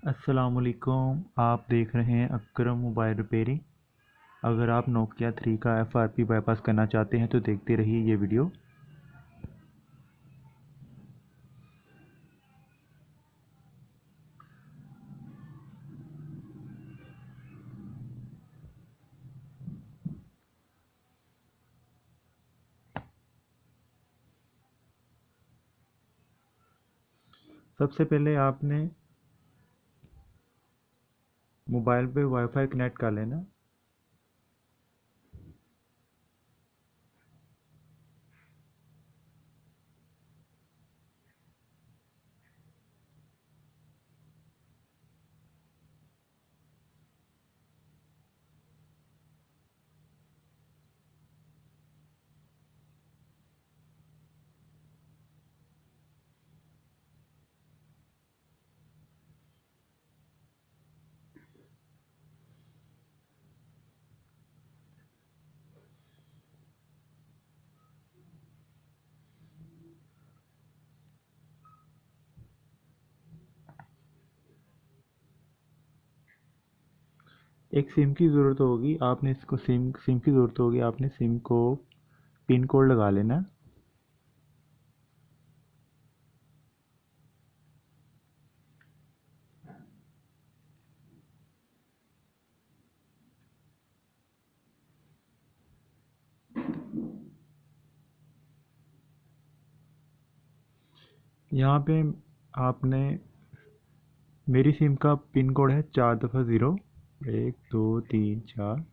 अस्सलामुअलैकुम। आप देख रहे हैं अकरम मोबाइल रिपेयरिंग। अगर आप नोकिया 3 का एफआरपी बाईपास करना चाहते हैं तो देखते रहिए ये वीडियो। सबसे पहले आपने मोबाइल पे वाईफाई कनेक्ट कर लेना। एक सिम की ज़रूरत होगी, आपने इसको सिम सिम की ज़रूरत होगी। आपने सिम को पिन कोड लगा लेना। यहाँ पे आपने मेरी सिम का पिन कोड है 4 दफ़ा 0, 1 2 3 4।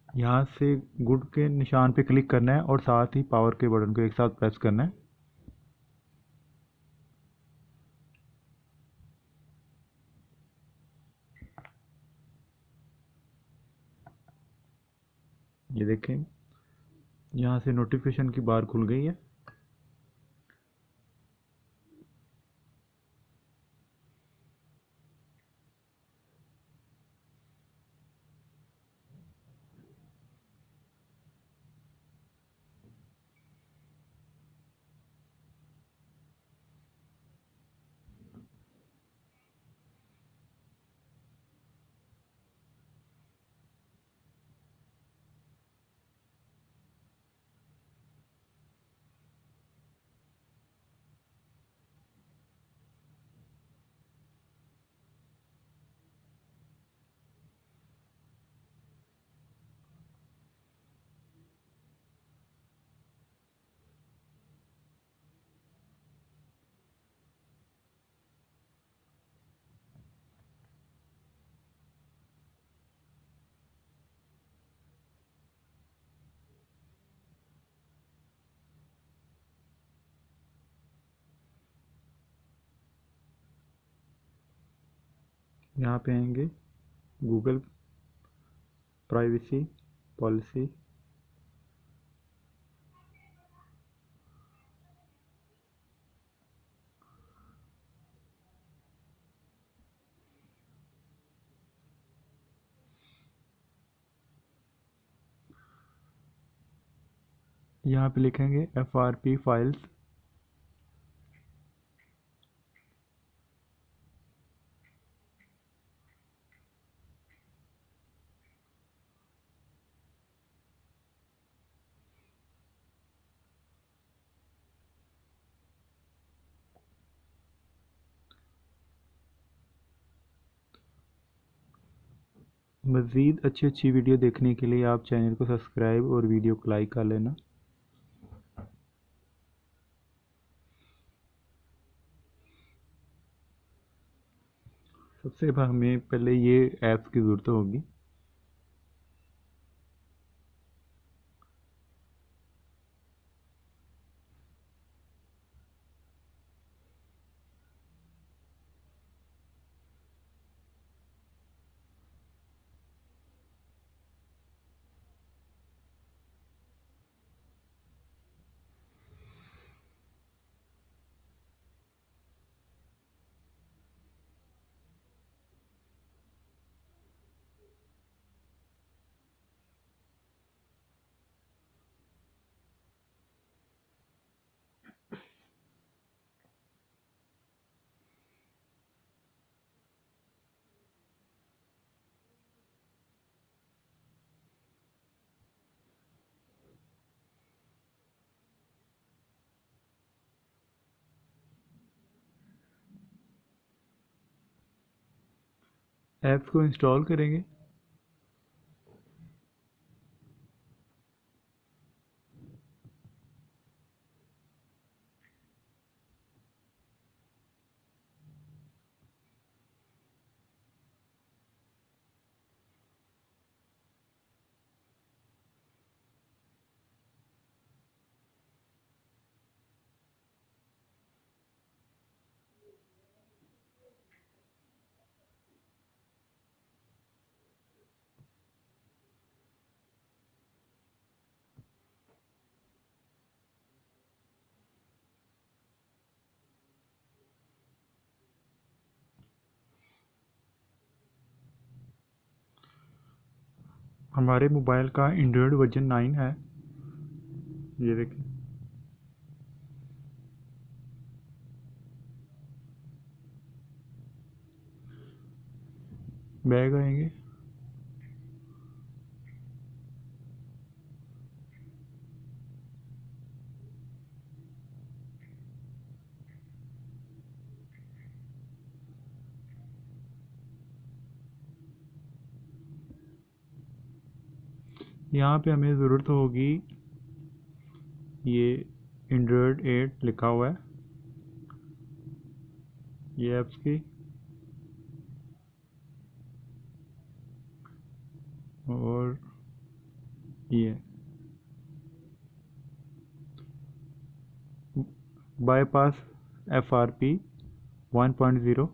यहाँ से गुड के निशान पे क्लिक करना है और साथ ही पावर के बटन को एक साथ प्रेस करना है। ये देखें, यहाँ से नोटिफिकेशन की बार खुल गई है। यहाँ पे आएंगे गूगल प्राइवेसी पॉलिसी। यहाँ पे लिखेंगे एफआरपी फाइल्स। मज़ीद अच्छी अच्छी वीडियो देखने के लिए आप चैनल को सब्सक्राइब और वीडियो को लाइक कर लेना। सबसे हमें पहले ये ऐप्स की ज़रूरत होगी। ऐप्स को इंस्टॉल करेंगे। हमारे मोबाइल का एंड्रॉयड वर्जन 9 है, ये देखें। बैग आएंगे। यहाँ पे हमें ज़रूरत होगी, ये एंड्रॉयड 8 लिखा हुआ है, ये ऐप्स की, और ये बाईपास FRP 1.0।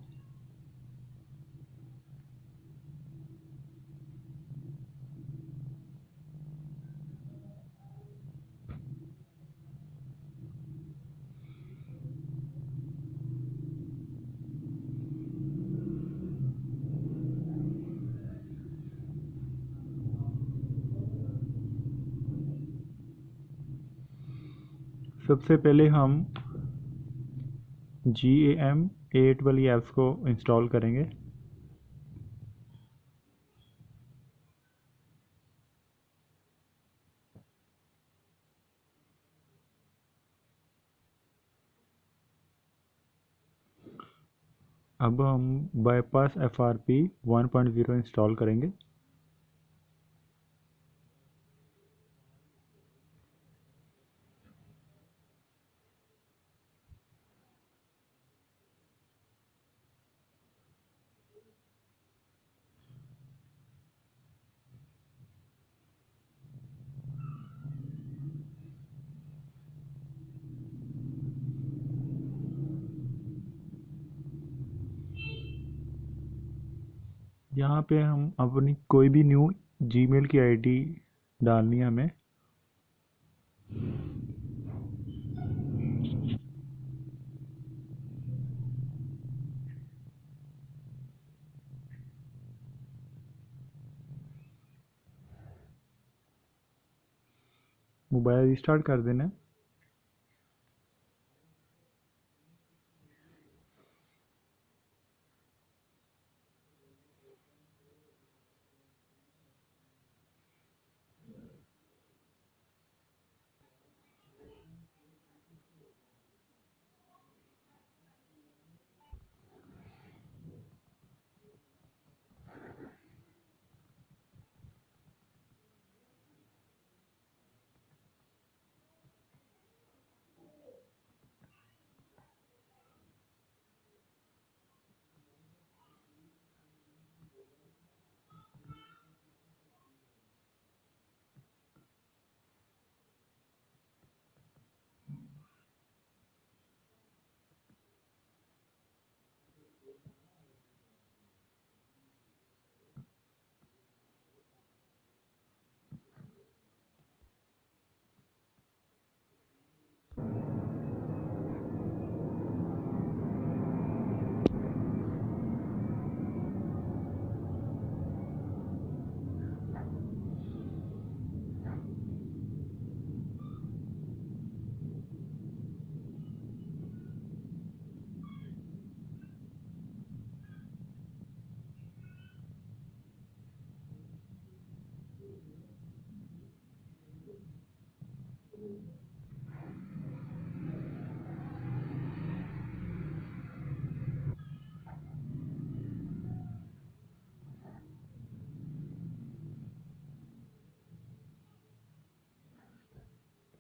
सबसे पहले हम GAM 8 वाली ऐप्स को इंस्टॉल करेंगे। अब हम बाईपास FRP 1.0 इंस्टॉल करेंगे। यहाँ पे हम अपनी कोई भी न्यू जीमेल की आईडी डालनी है हमें। मोबाइल रिस्टार्ट कर देना है।